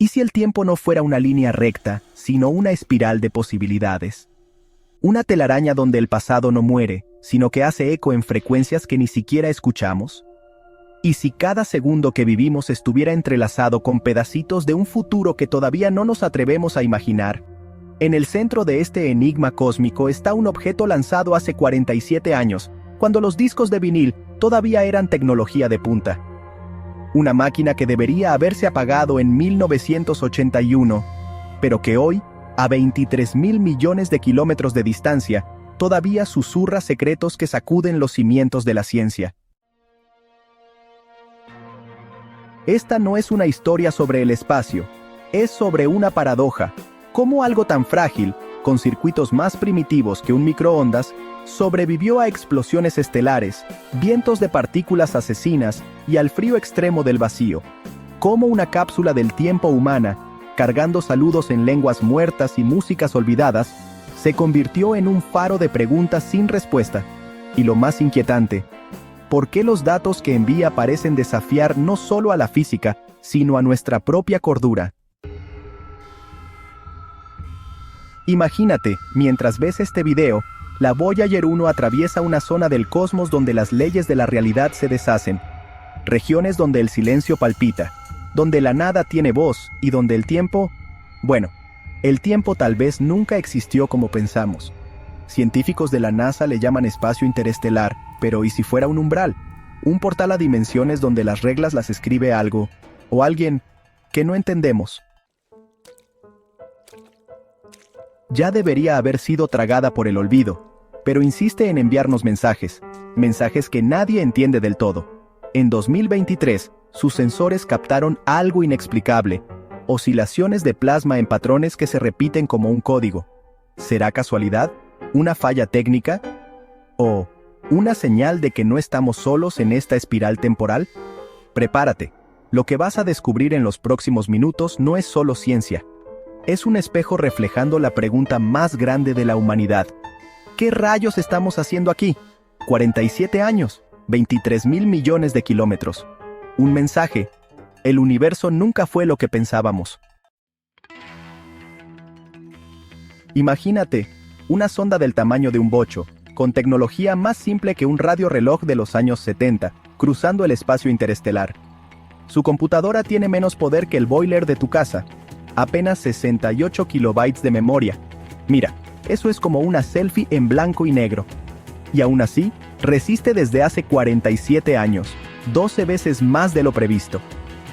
¿Y si el tiempo no fuera una línea recta, sino una espiral de posibilidades? Una telaraña donde el pasado no muere, sino que hace eco en frecuencias que ni siquiera escuchamos. ¿Y si cada segundo que vivimos estuviera entrelazado con pedacitos de un futuro que todavía no nos atrevemos a imaginar? En el centro de este enigma cósmico está un objeto lanzado hace 47 años, cuando los discos de vinil todavía eran tecnología de punta. Una máquina que debería haberse apagado en 1981, pero que hoy, a 23.000 millones de kilómetros de distancia, todavía susurra secretos que sacuden los cimientos de la ciencia. Esta no es una historia sobre el espacio, es sobre una paradoja. ¿Cómo algo tan frágil, con circuitos más primitivos que un microondas, sobrevivió a explosiones estelares, vientos de partículas asesinas y al frío extremo del vacío? ¿Cómo una cápsula del tiempo humana, cargando saludos en lenguas muertas y músicas olvidadas, se convirtió en un faro de preguntas sin respuesta? Y lo más inquietante, ¿por qué los datos que envía parecen desafiar no solo a la física, sino a nuestra propia cordura? Imagínate, mientras ves este video, la Voyager 1 atraviesa una zona del cosmos donde las leyes de la realidad se deshacen, regiones donde el silencio palpita, donde la nada tiene voz y donde el tiempo, bueno, el tiempo tal vez nunca existió como pensamos. Científicos de la NASA le llaman espacio interestelar, pero ¿y si fuera un umbral? Un portal a dimensiones donde las reglas las escribe algo, o alguien, que no entendemos. Ya debería haber sido tragada por el olvido, pero insiste en enviarnos mensajes que nadie entiende del todo. En 2023, sus sensores captaron algo inexplicable, oscilaciones de plasma en patrones que se repiten como un código. ¿Será casualidad? ¿Una falla técnica? ¿O una señal de que no estamos solos en esta espiral temporal? Prepárate, lo que vas a descubrir en los próximos minutos no es solo ciencia. Es un espejo reflejando la pregunta más grande de la humanidad. ¿Qué rayos estamos haciendo aquí? 47 años, 23.000 millones de kilómetros. Un mensaje. El universo nunca fue lo que pensábamos. Imagínate, una sonda del tamaño de un bocho, con tecnología más simple que un radioreloj de los años 70, cruzando el espacio interestelar. Su computadora tiene menos poder que el boiler de tu casa, apenas 68 kilobytes de memoria. Mira, eso es como una selfie en blanco y negro. Y aún así, resiste desde hace 47 años, 12 veces más de lo previsto.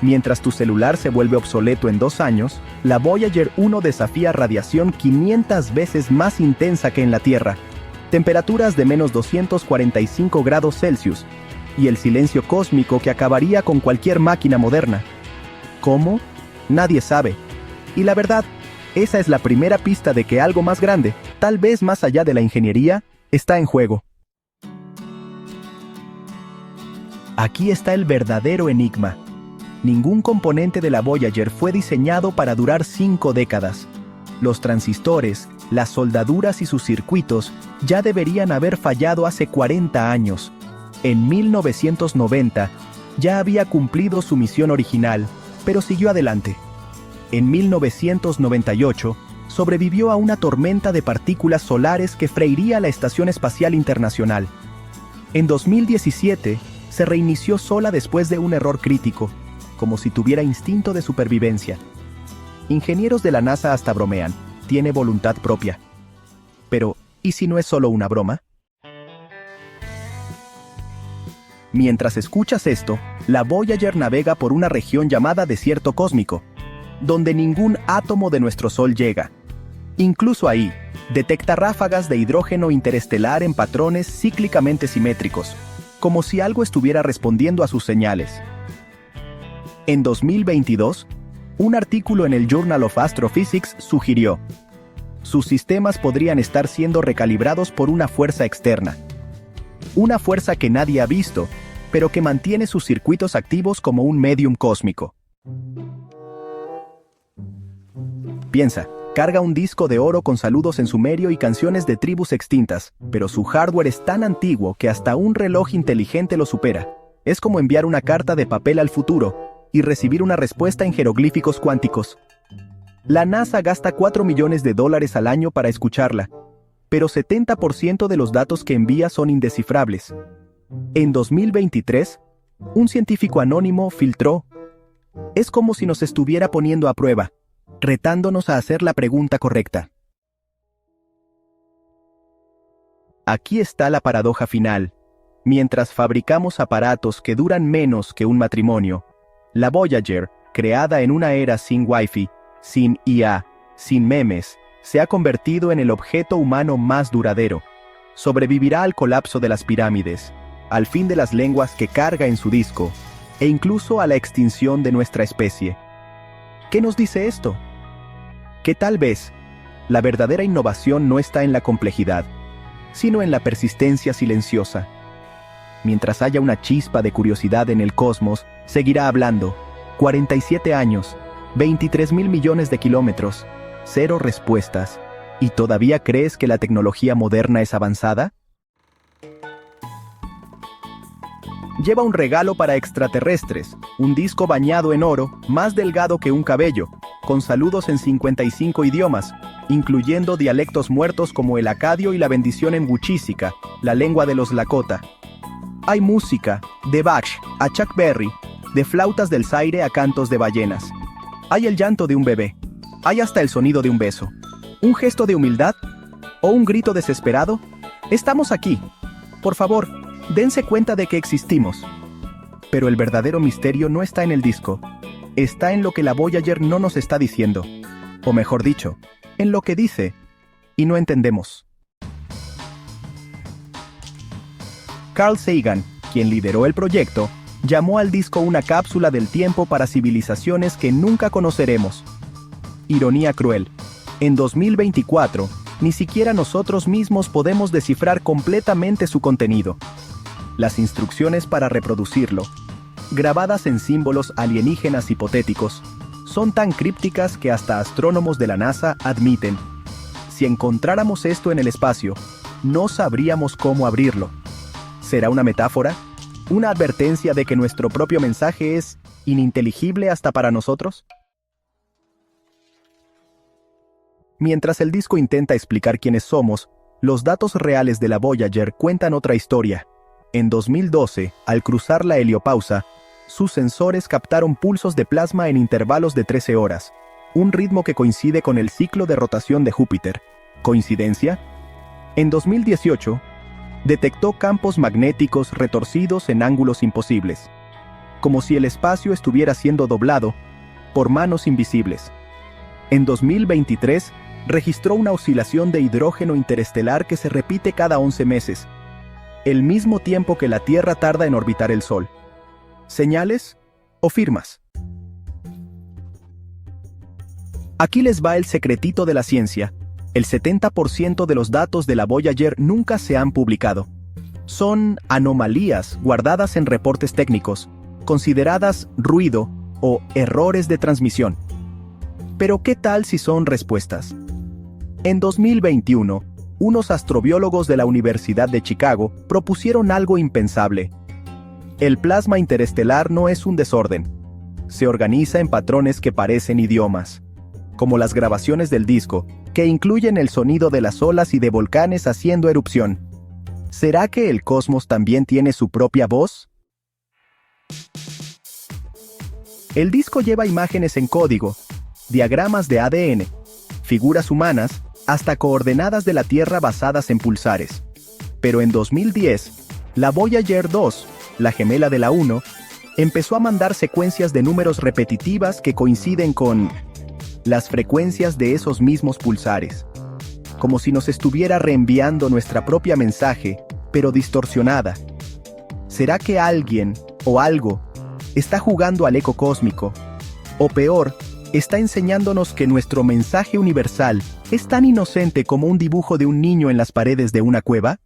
Mientras tu celular se vuelve obsoleto en 2 años, la Voyager 1 desafía radiación 500 veces más intensa que en la Tierra, temperaturas de menos 245 grados Celsius, y el silencio cósmico que acabaría con cualquier máquina moderna. ¿Cómo? Nadie sabe. Y la verdad, esa es la primera pista de que algo más grande, tal vez más allá de la ingeniería, está en juego. Aquí está el verdadero enigma. Ningún componente de la Voyager fue diseñado para durar 5 décadas. Los transistores, las soldaduras y sus circuitos ya deberían haber fallado hace 40 años. En 1990, ya había cumplido su misión original, pero siguió adelante. En 1998, sobrevivió a una tormenta de partículas solares que freiría la Estación Espacial Internacional. En 2017, se reinició sola después de un error crítico, como si tuviera instinto de supervivencia. Ingenieros de la NASA hasta bromean, tiene voluntad propia. Pero, ¿y si no es solo una broma? Mientras escuchas esto, la Voyager navega por una región llamada desierto cósmico, donde ningún átomo de nuestro Sol llega. Incluso ahí, detecta ráfagas de hidrógeno interestelar en patrones cíclicamente simétricos, como si algo estuviera respondiendo a sus señales. En 2022, un artículo en el Journal of Astrophysics sugirió: sus sistemas podrían estar siendo recalibrados por una fuerza externa. Una fuerza que nadie ha visto, pero que mantiene sus circuitos activos como un médium cósmico. Piensa, carga un disco de oro con saludos en sumerio y canciones de tribus extintas, pero su hardware es tan antiguo que hasta un reloj inteligente lo supera. Es como enviar una carta de papel al futuro, y recibir una respuesta en jeroglíficos cuánticos. La NASA gasta $4 millones al año para escucharla, pero 70% de los datos que envía son indescifrables. En 2023, un científico anónimo filtró. Es como si nos estuviera poniendo a prueba, retándonos a hacer la pregunta correcta. Aquí está la paradoja final. Mientras fabricamos aparatos que duran menos que un matrimonio, la Voyager, creada en una era sin Wi-Fi, sin IA, sin memes, se ha convertido en el objeto humano más duradero. Sobrevivirá al colapso de las pirámides, al fin de las lenguas que carga en su disco, e incluso a la extinción de nuestra especie. ¿Qué nos dice esto? Que tal vez la verdadera innovación no está en la complejidad, sino en la persistencia silenciosa. Mientras haya una chispa de curiosidad en el cosmos, seguirá hablando. 47 años, 23.000 millones de kilómetros, 0 respuestas. ¿Y todavía crees que la tecnología moderna es avanzada? Lleva un regalo para extraterrestres, un disco bañado en oro, más delgado que un cabello, con saludos en 55 idiomas, incluyendo dialectos muertos como el acadio y la bendición en Wichísika, la lengua de los Lakota. Hay música, de Bach a Chuck Berry, de flautas del Zaire a cantos de ballenas. Hay el llanto de un bebé, hay hasta el sonido de un beso. ¿Un gesto de humildad? ¿O un grito desesperado? Estamos aquí. Por favor, dense cuenta de que existimos. Pero el verdadero misterio no está en el disco. Está en lo que la Voyager no nos está diciendo. O mejor dicho, en lo que dice, y no entendemos. Carl Sagan, quien lideró el proyecto, llamó al disco una cápsula del tiempo para civilizaciones que nunca conoceremos. Ironía cruel. En 2024, ni siquiera nosotros mismos podemos descifrar completamente su contenido. Las instrucciones para reproducirlo, grabadas en símbolos alienígenas hipotéticos, son tan crípticas que hasta astrónomos de la NASA admiten: si encontráramos esto en el espacio, no sabríamos cómo abrirlo. ¿Será una metáfora? ¿Una advertencia de que nuestro propio mensaje es ininteligible hasta para nosotros? Mientras el disco intenta explicar quiénes somos, los datos reales de la Voyager cuentan otra historia. En 2012, al cruzar la heliopausa, sus sensores captaron pulsos de plasma en intervalos de 13 horas, un ritmo que coincide con el ciclo de rotación de Júpiter. ¿Coincidencia? En 2018, detectó campos magnéticos retorcidos en ángulos imposibles, como si el espacio estuviera siendo doblado por manos invisibles. En 2023, registró una oscilación de hidrógeno interestelar que se repite cada 11 meses, el mismo tiempo que la Tierra tarda en orbitar el Sol. ¿Señales o firmas? Aquí les va el secretito de la ciencia. El 70% de los datos de la Voyager nunca se han publicado. Son anomalías guardadas en reportes técnicos, consideradas ruido o errores de transmisión. Pero ¿qué tal si son respuestas? En 2021, unos astrobiólogos de la Universidad de Chicago propusieron algo impensable. El plasma interestelar no es un desorden. Se organiza en patrones que parecen idiomas, como las grabaciones del disco, que incluyen el sonido de las olas y de volcanes haciendo erupción. ¿Será que el cosmos también tiene su propia voz? El disco lleva imágenes en código, diagramas de ADN, figuras humanas, hasta coordenadas de la Tierra basadas en pulsares. Pero en 2010, la Voyager 2, la gemela de la 1, empezó a mandar secuencias de números repetitivas que coinciden con las frecuencias de esos mismos pulsares, como si nos estuviera reenviando nuestra propia mensaje, pero distorsionada. ¿Será que alguien o algo está jugando al eco cósmico? O peor, está enseñándonos que nuestro mensaje universal es tan inocente como un dibujo de un niño en las paredes de una cueva.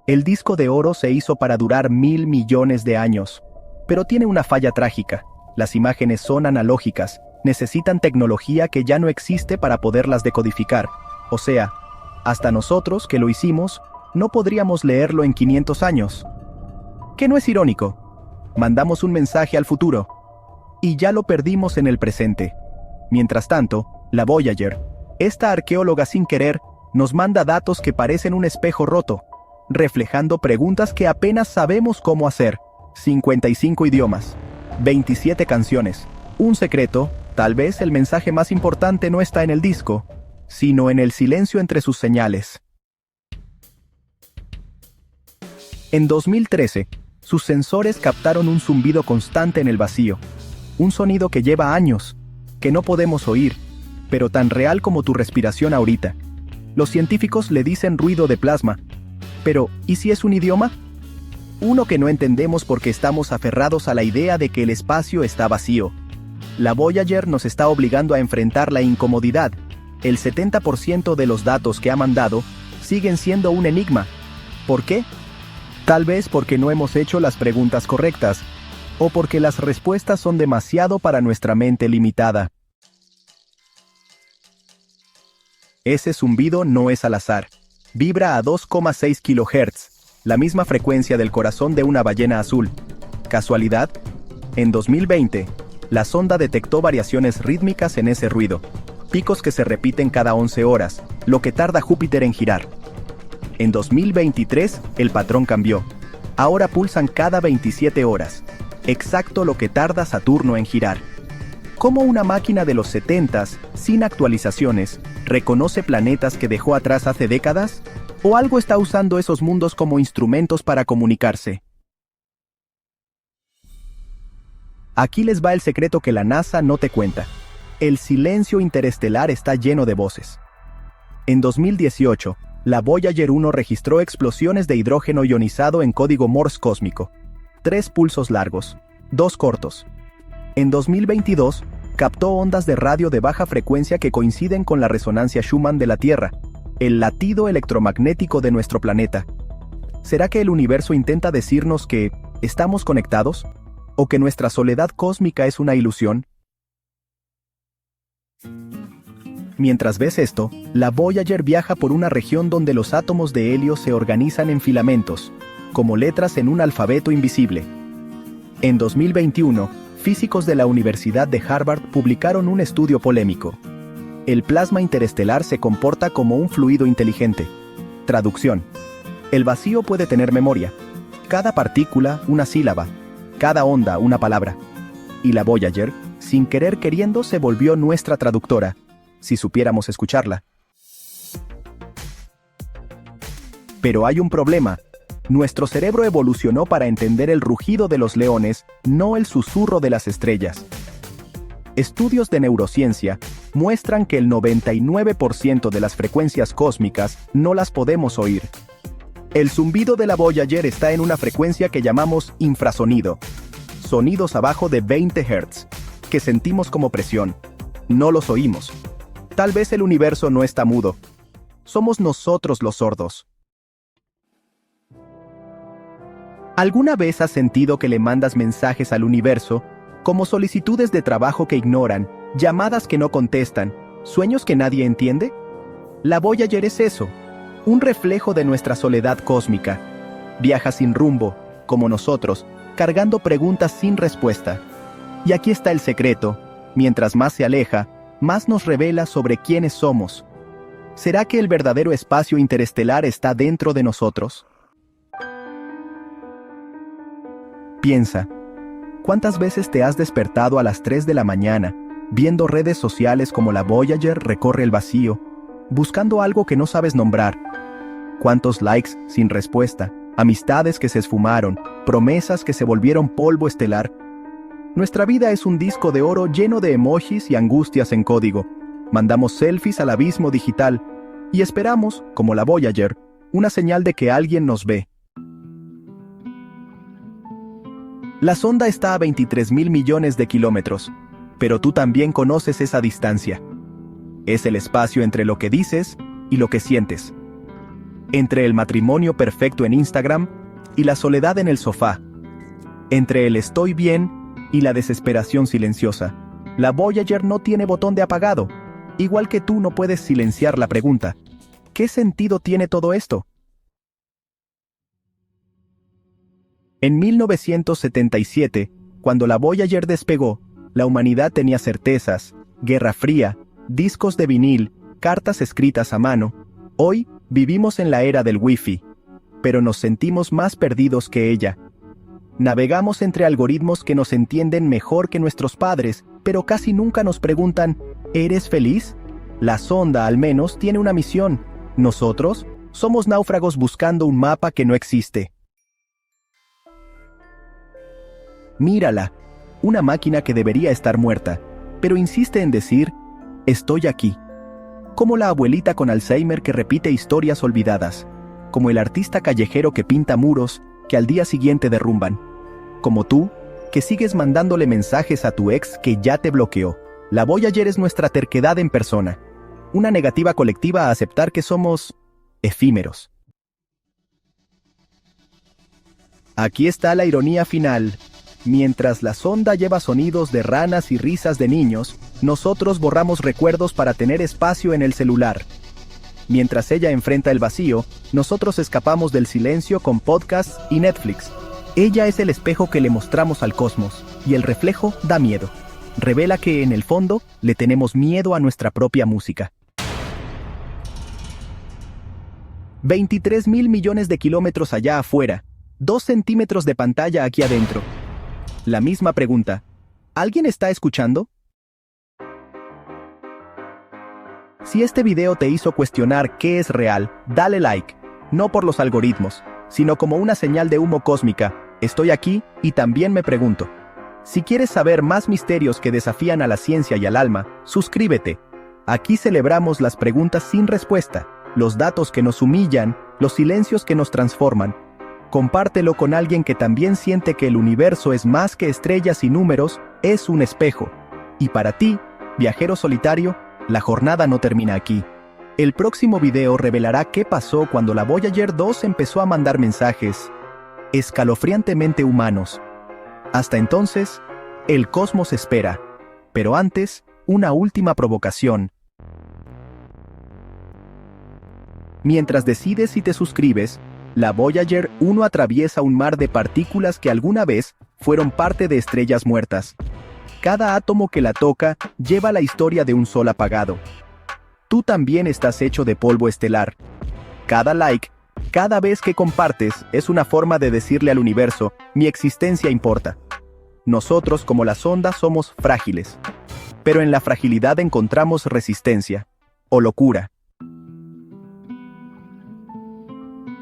El disco de oro se hizo para durar 1.000 millones de años, pero tiene una falla trágica. Las imágenes son analógicas, necesitan tecnología que ya no existe para poderlas decodificar. O sea, hasta nosotros, que lo hicimos, no podríamos leerlo en 500 años. ¿Qué no es irónico? mandamos un mensaje al futuro. Y ya lo perdimos en el presente. Mientras tanto, la Voyager, esta arqueóloga sin querer, nos manda datos que parecen un espejo roto, reflejando preguntas que apenas sabemos cómo hacer. 55 idiomas, 27 canciones, un secreto. Tal vez el mensaje más importante no está en el disco, sino en el silencio entre sus señales. En 2013, sus sensores captaron un zumbido constante en el vacío, un sonido que lleva años, que no podemos oír, pero tan real como tu respiración ahorita. Los científicos le dicen ruido de plasma, pero ¿y si es un idioma? Uno que no entendemos porque estamos aferrados a la idea de que el espacio está vacío. La Voyager nos está obligando a enfrentar la incomodidad. El 70% de los datos que ha mandado siguen siendo un enigma. ¿Por qué? Tal vez porque no hemos hecho las preguntas correctas, o porque las respuestas son demasiado para nuestra mente limitada. Ese zumbido no es al azar. Vibra a 2,6 kHz, la misma frecuencia del corazón de una ballena azul. ¿Casualidad? En 2020, la sonda detectó variaciones rítmicas en ese ruido, picos que se repiten cada 11 horas, lo que tarda Júpiter en girar. En 2023, el patrón cambió. Ahora pulsan cada 27 horas, exacto lo que tarda Saturno en girar. ¿Cómo una máquina de los 70s, sin actualizaciones, reconoce planetas que dejó atrás hace décadas? ¿O algo está usando esos mundos como instrumentos para comunicarse? Aquí les va el secreto que la NASA no te cuenta. El silencio interestelar está lleno de voces. En 2018, la Voyager 1 registró explosiones de hidrógeno ionizado en código Morse cósmico. 3 pulsos largos, 2 cortos. En 2022, captó ondas de radio de baja frecuencia que coinciden con la resonancia Schumann de la Tierra, el latido electromagnético de nuestro planeta. ¿Será que el universo intenta decirnos que estamos conectados? ¿O que nuestra soledad cósmica es una ilusión? Mientras ves esto, la Voyager viaja por una región donde los átomos de helio se organizan en filamentos, como letras en un alfabeto invisible. En 2021, físicos de la Universidad de Harvard publicaron un estudio polémico. El plasma interestelar se comporta como un fluido inteligente. Traducción. El vacío puede tener memoria. Cada partícula, una sílaba. Cada onda, una palabra. Y la Voyager, sin querer queriendo, se volvió nuestra traductora, si supiéramos escucharla. Pero hay un problema. Nuestro cerebro evolucionó para entender el rugido de los leones, no el susurro de las estrellas. Estudios de neurociencia muestran que el 99% de las frecuencias cósmicas no las podemos oír. El zumbido de la Voyager está en una frecuencia que llamamos infrasonido. Sonidos abajo de 20 Hz, que sentimos como presión. No los oímos. Tal vez el universo no está mudo. Somos nosotros los sordos. ¿Alguna vez has sentido que le mandas mensajes al universo, como solicitudes de trabajo que ignoran, llamadas que no contestan, sueños que nadie entiende? La Voyager es eso, un reflejo de nuestra soledad cósmica. Viaja sin rumbo, como nosotros, cargando preguntas sin respuesta. Y aquí está el secreto: mientras más se aleja, más nos revela sobre quiénes somos. ¿Será que el verdadero espacio interestelar está dentro de nosotros? Piensa, ¿cuántas veces te has despertado a las 3 de la mañana, viendo redes sociales como la Voyager recorre el vacío, buscando algo que no sabes nombrar? ¿Cuántos likes sin respuesta, amistades que se esfumaron, promesas que se volvieron polvo estelar? Nuestra vida es un disco de oro lleno de emojis y angustias en código. Mandamos selfies al abismo digital y esperamos, como la Voyager, una señal de que alguien nos ve. La sonda está a 23.000 millones de kilómetros, pero tú también conoces esa distancia. Es el espacio entre lo que dices y lo que sientes. Entre el matrimonio perfecto en Instagram y la soledad en el sofá. Entre el estoy bien y la desesperación silenciosa. La Voyager no tiene botón de apagado. Igual que tú no puedes silenciar la pregunta: ¿qué sentido tiene todo esto? En 1977, cuando la Voyager despegó, la humanidad tenía certezas, Guerra Fría, discos de vinil, cartas escritas a mano. Hoy, vivimos en la era del Wi-Fi, pero nos sentimos más perdidos que ella. Navegamos entre algoritmos que nos entienden mejor que nuestros padres, pero casi nunca nos preguntan, ¿eres feliz? La sonda, al menos, tiene una misión. Nosotros, somos náufragos buscando un mapa que no existe. Mírala, una máquina que debería estar muerta, pero insiste en decir, estoy aquí. Como la abuelita con Alzheimer que repite historias olvidadas, como el artista callejero que pinta muros que al día siguiente derrumban, como tú, que sigues mandándole mensajes a tu ex que ya te bloqueó. La Voyager es nuestra terquedad en persona, una negativa colectiva a aceptar que somos efímeros. Aquí está la ironía final. Mientras la sonda lleva sonidos de ranas y risas de niños, nosotros borramos recuerdos para tener espacio en el celular. Mientras ella enfrenta el vacío, nosotros escapamos del silencio con podcasts y Netflix. Ella es el espejo que le mostramos al cosmos, y el reflejo da miedo. Revela que, en el fondo, le tenemos miedo a nuestra propia música. 23.000 millones de kilómetros allá afuera, 2 centímetros de pantalla aquí adentro. La misma pregunta. ¿Alguien está escuchando? Si este video te hizo cuestionar qué es real, dale like, no por los algoritmos, sino como una señal de humo cósmica. Estoy aquí y también me pregunto. Si quieres saber más misterios que desafían a la ciencia y al alma, suscríbete. Aquí celebramos las preguntas sin respuesta, los datos que nos humillan, los silencios que nos transforman. Compártelo con alguien que también siente que el universo es más que estrellas y números, es un espejo. Y para ti, viajero solitario, la jornada no termina aquí. El próximo video revelará qué pasó cuando la Voyager 2 empezó a mandar mensajes escalofriantemente humanos. Hasta entonces, el cosmos espera. Pero antes, una última provocación. Mientras decides si te suscribes, la Voyager 1 atraviesa un mar de partículas que alguna vez fueron parte de estrellas muertas. Cada átomo que la toca lleva la historia de un sol apagado. Tú también estás hecho de polvo estelar. Cada like, cada vez que compartes, es una forma de decirle al universo, mi existencia importa. Nosotros, como la sonda, somos frágiles. Pero en la fragilidad encontramos resistencia. O locura.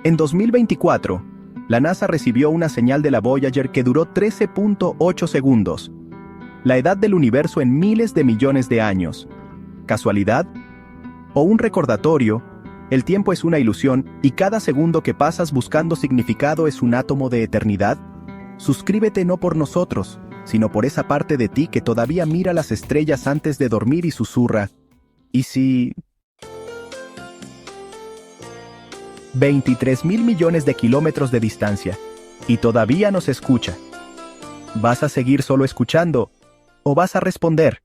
En 2024, la NASA recibió una señal de la Voyager que duró 13.8 segundos. La edad del universo en miles de millones de años. ¿Casualidad? ¿O un recordatorio? El tiempo es una ilusión y cada segundo que pasas buscando significado es un átomo de eternidad. Suscríbete no por nosotros, sino por esa parte de ti que todavía mira las estrellas antes de dormir y susurra. ¿Y si...? 23.000 millones de kilómetros de distancia, y todavía nos escucha. ¿Vas a seguir solo escuchando? ¿O vas a responder?